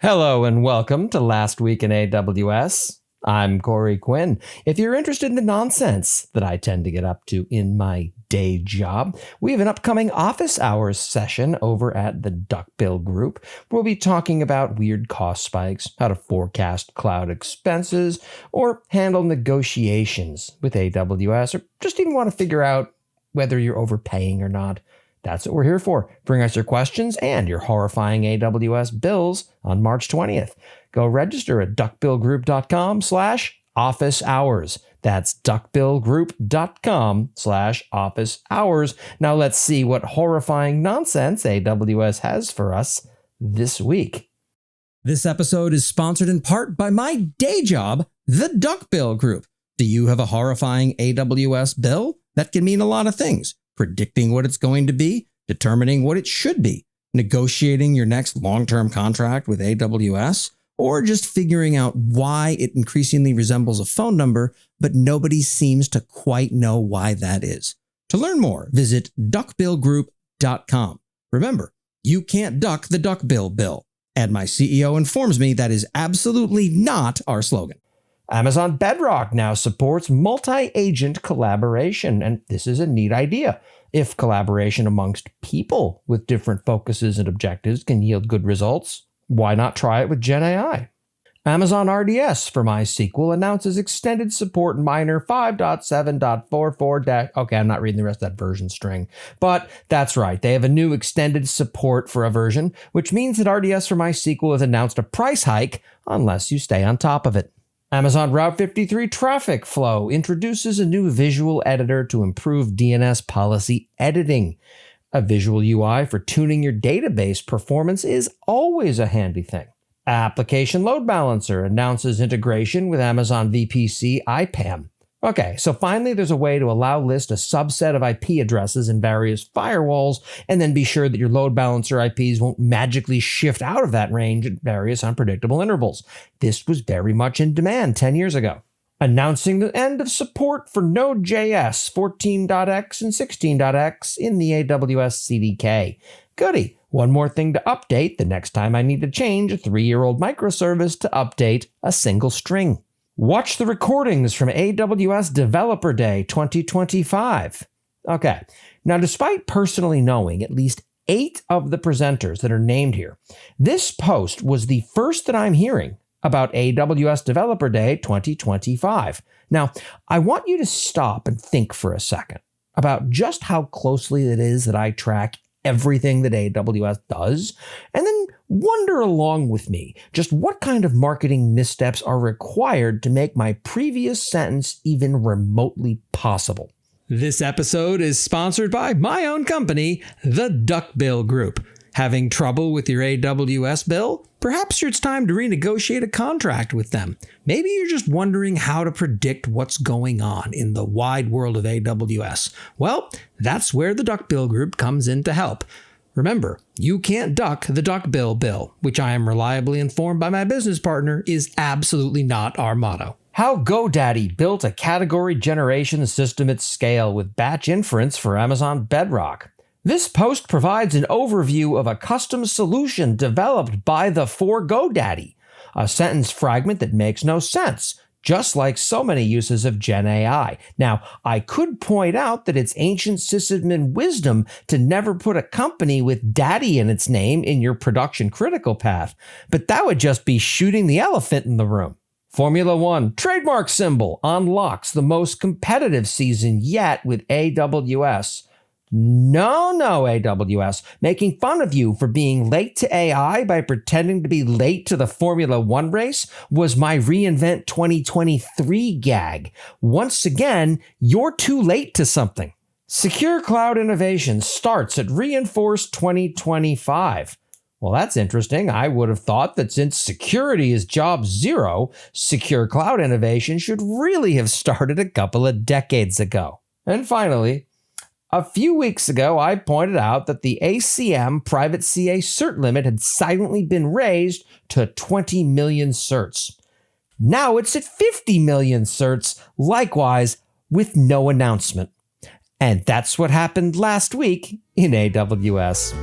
Hello and welcome to Last Week in AWS. I'm Corey Quinn. If you're interested in the nonsense that I tend to get up to in my day job, we have an upcoming office hours session over at the Duckbill Group. We'll be talking about weird cost spikes, how to forecast cloud expenses, or handle negotiations with AWS, or just even want to figure out whether you're overpaying or not. That's what we're here for. Bring us your questions and your horrifying AWS bills on March 20th. Go register at duckbillgroup.com/office hours. That's duckbillgroup.com/office hours. Now let's see what horrifying nonsense AWS has for us this week. This episode is sponsored in part by my day job, the Duckbill Group. Do you have a horrifying AWS bill? That can mean a lot of things. Predicting what it's going to be, determining what it should be, negotiating your next long-term contract with AWS, or just figuring out why it increasingly resembles a phone number, but nobody seems to quite know why that is. To learn more, visit duckbillgroup.com. Remember, you can't duck the duckbill bill. And my CEO informs me that is absolutely not our slogan. Amazon Bedrock now supports multi-agent collaboration, and this is a neat idea. If collaboration amongst people with different focuses and objectives can yield good results, why not try it with GenAI? Amazon RDS for MySQL announces extended support minor 5.7.44. Okay, I'm not reading the rest of that version string, but that's right. They have a new extended support for a version, which means that RDS for MySQL has announced a price hike unless you stay on top of it. Amazon Route 53 Traffic Flow introduces a new visual editor to improve DNS policy editing. A visual UI for tuning your database performance is always a handy thing. Application Load Balancer announces integration with Amazon VPC IPAM. Okay, so finally there's a way to list a subset of IP addresses in various firewalls and then be sure that your load balancer IPs won't magically shift out of that range at various unpredictable intervals. This was very much in demand 10 years ago. Announcing the end of support for Node.js 14.x and 16.x in the AWS CDK. Goody! One more thing to update the next time I need to change a 3-year-old microservice to update a single string. Watch the recordings from AWS Developer Day 2025. Okay, now despite personally knowing at least 8 of the presenters that are named here, this post was the first that I'm hearing about AWS Developer Day 2025. Now, I want you to stop and think for a second about just how closely it is that I track everything that AWS does, and then wonder along with me just what kind of marketing missteps are required to make my previous sentence even remotely possible. This episode is sponsored by my own company, the Duckbill Group. Having trouble with your AWS bill? Perhaps it's time to renegotiate a contract with them. Maybe you're just wondering how to predict what's going on in the wide world of AWS. Well, that's where the Duckbill Group comes in to help. Remember, you can't duck the Duckbill bill, which I am reliably informed by my business partner is absolutely not our motto. How GoDaddy built a category generation system at scale with batch inference for Amazon Bedrock. This post provides an overview of a custom solution developed by the for GoDaddy, a sentence fragment that makes no sense, just like so many uses of GenAI. Now, I could point out that it's ancient sysadmin wisdom to never put a company with daddy in its name in your production critical path, but that would just be shooting the elephant in the room. Formula One trademark symbol unlocks the most competitive season yet with AWS. No, AWS. Making fun of you for being late to AI by pretending to be late to the Formula One race was my reInvent 2023 gag. Once again, you're too late to something. Secure Cloud Innovation starts at Reinforce 2025. Well, that's interesting. I would have thought that since security is job zero, Secure Cloud Innovation should really have started a couple of decades ago. And finally, a few weeks ago, I pointed out that the ACM private CA cert limit had silently been raised to 20 million certs. Now it's at 50 million certs, likewise, with no announcement. And that's what happened last week in AWS.